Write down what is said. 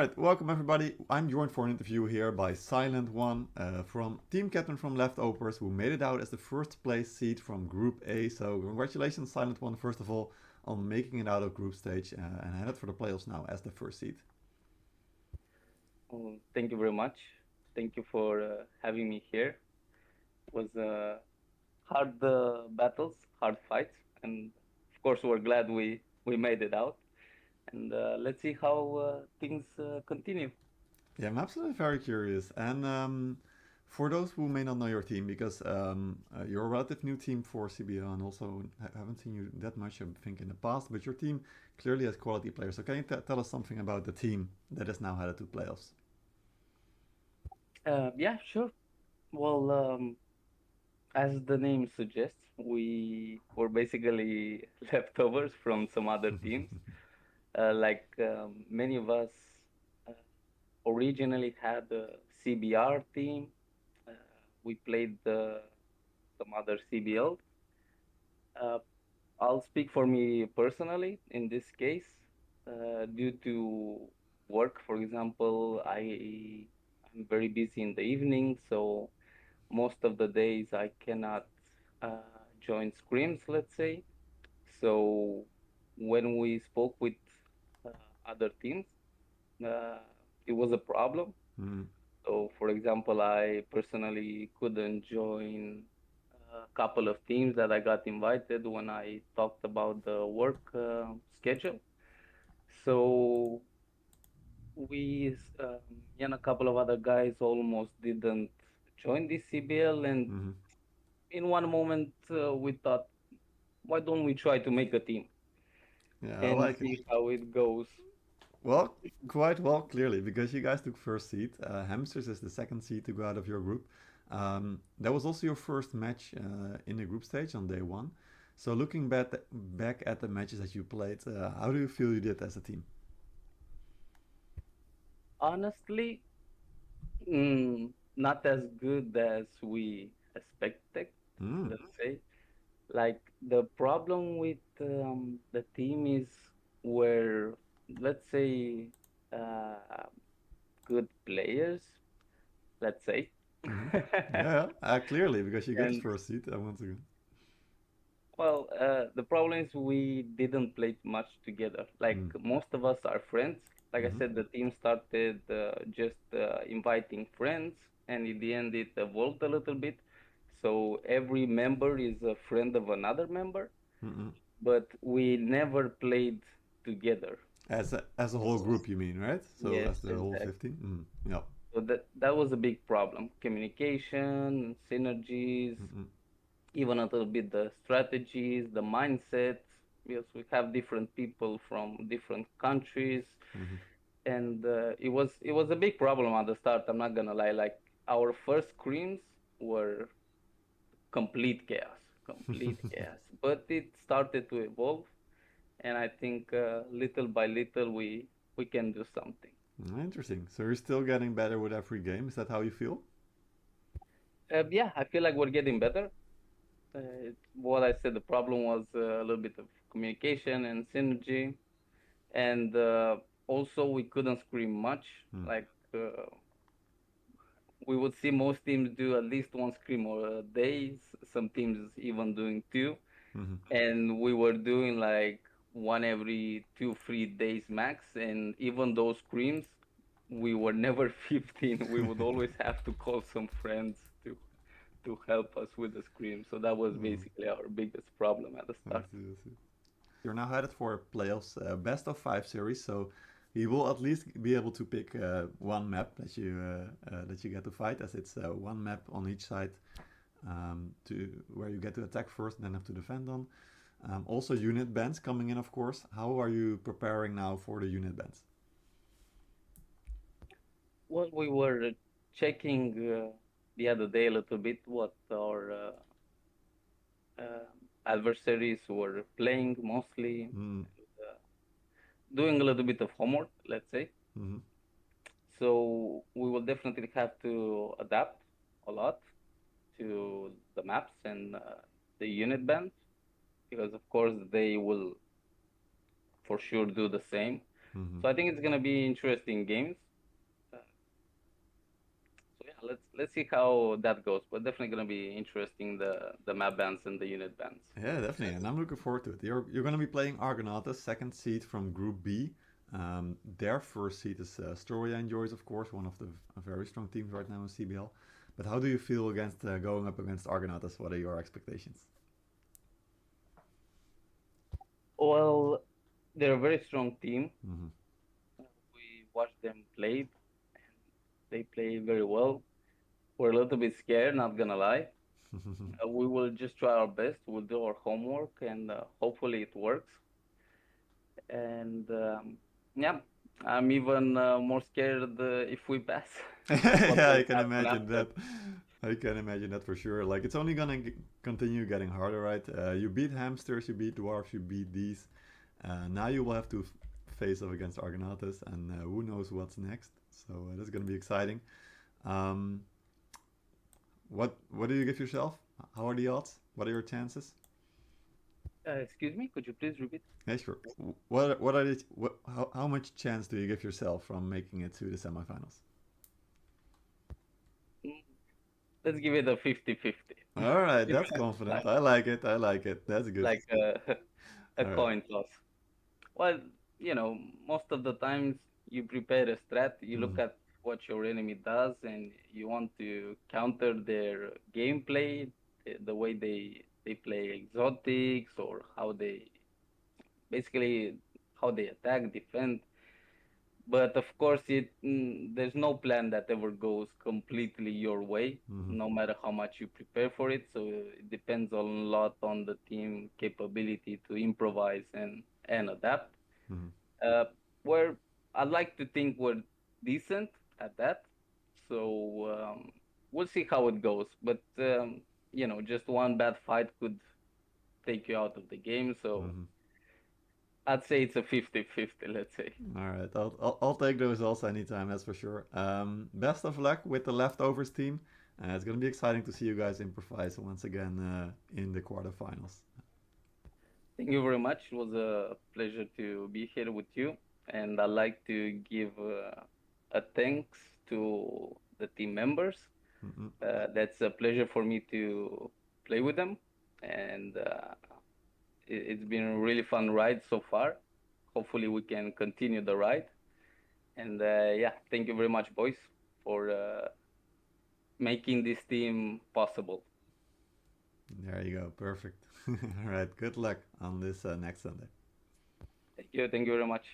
right, welcome everybody. I'm joined for an interview here by Silent One from Team Captain from Leftovers, who made it out as the first place seed from Group A. So congratulations, Silent One, first of all, on making it out of group stage and headed for the playoffs now as the first seed. Thank you very much. Thank you for having me here. Was hard battles, hard fights, and of course we're glad we made it out. And let's see how things continue. Yeah, I'm absolutely very curious. And for those who may not know your team, because you're a relative new team for CBL and also haven't seen you that much, I think, in the past, but your team clearly has quality players. So can you tell us something about the team that is now headed to playoffs? Yeah, sure. Well, as the name suggests, we were basically leftovers from some other teams. Many of us uh, originally had a CBR team. Uh, we played some other CBL. Uh, I'll speak for me personally in this case. Due to work, for example, I'm very busy in the evening, so most of the days I cannot join scrims, let's say. So when we spoke with uh, other teams, uh, it was a problem. Mm. So, for example, I personally couldn't join a couple of teams that I got invited when I talked about the work schedule. So me and a couple of other guys almost didn't join this CBL, and Mm-hmm. in one moment we thought, why don't we try to make a team Yeah, I and like it. see how it goes? Well, quite well, clearly, because you guys took first seed. Hamsters is the second seed to go out of your group. That was also your first match in the group stage on day one. So looking back at the matches that you played, how do you feel you did as a team? Honestly, not as good as we expected, Mm. let's say. Like the problem with the team is where, let's say, uh, good players, let's say, Mm-hmm. Yeah, clearly, because you get the and first seed once again. well, the problem is we didn't play much together. Like Mm. most of us are friends. Like I Mm-hmm. said, the team started just inviting friends, and in the end, it evolved a little bit. So every member is a friend of another member, Mm-mm. but we never played together. As a whole group, you mean, right? So Yes, as the whole exactly. 15? Mm. Yeah. So that was a big problem. Communication, synergies, Mm-mm. even a little bit the strategies, the mindset, because we have different people from different countries, Mm-hmm. and it was a big problem at the start. I'm not gonna lie. Like our first screens were complete chaos, complete chaos. But it started to evolve, and I think little by little we can do something. Interesting. So you're still getting better with every game. Is that how you feel? Yeah, I feel like we're getting better. What I said, the problem was a little bit of communication and synergy, and also we couldn't scream much. Mm. Like we would see most teams do at least one scream or a day. Some teams even doing two, Mm-hmm. and we were doing like one every 2 3 days max. And even those screams, we were never 15. We would always have to call some friends to help us with the scream. So that was Mm. basically our biggest problem at the I start. see, I see. You're now headed for playoffs, best of five series, so you will at least be able to pick one map that you get to fight, as it's one map on each side to where you get to attack first, and then have to defend on. Also, unit bans coming in, of course. How are you preparing now for the unit bans? Well, we were checking the other day a little bit what our uh, adversaries were playing mostly, Mm. uh, doing a little bit of homework, let's say. Mm-hmm. So we will definitely have to adapt a lot to the maps and the unit bands, because of course they will for sure do the same. Mm-hmm. So I think it's gonna be interesting games. So yeah, let's see how that goes. But definitely gonna be interesting the map bans and the unit bans. Yeah, definitely, and I'm looking forward to it. You're going to be playing Argonautas, second seed from Group B. Their first seed is Storia and Joyce, of course, one of the very strong teams right now in CBL. But how do you feel against going up against Argonautas? What are your expectations? Well, they're a very strong team. Mm-hmm. We watched them play, and they play very well. We're a little bit scared, not gonna lie. We will just try our best. We'll do our homework, and hopefully it works. And yeah, I'm even more scared if we pass. What Yeah, will I can happen imagine after? that. I can imagine that for sure. Like it's only gonna continue getting harder, right? You beat hamsters, you beat dwarfs, you beat these. Now you will have to face off against Argonautas, and who knows what's next. So that's gonna be exciting. Um, what do you give yourself? How are the odds? What are your chances? Excuse me, could you please repeat? Yeah, sure. What are the how much chance do you give yourself from making it to the semifinals? Mm, Let's give it a 50-50. All right, Even that's at this confident. time, I like it. I like it. That's good. like a All right. coin toss. Well, most of the times you prepare a strat, you look Mm-hmm. at what your enemy does, and you want to counter their gameplay, the way they play exotics, or how they basically how they attack, defend. But of course, there's no plan that ever goes completely your way, Mm-hmm. no matter how much you prepare for it. So it depends a lot on the team capability to improvise and adapt. Mm-hmm. Uh, where I like to think we're decent at that. So we'll see how it goes. But just one bad fight could take you out of the game. So Mm-hmm. I'd say it's a 50-50, let's say. All right, I'll take those also anytime. That's for sure. Best of luck with the leftovers team. It's gonna be exciting to see you guys improvise once again in the quarterfinals. Thank you very much. It was a pleasure to be here with you. And I'd like to give a thanks to the team members. Mm-hmm. That's a pleasure for me to play with them. And it's been a really fun ride so far. Hopefully, we can continue the ride. And yeah, thank you very much, boys, for making this team possible. There you go. Perfect. All right. Good luck on this next Sunday. Thank you. Thank you very much.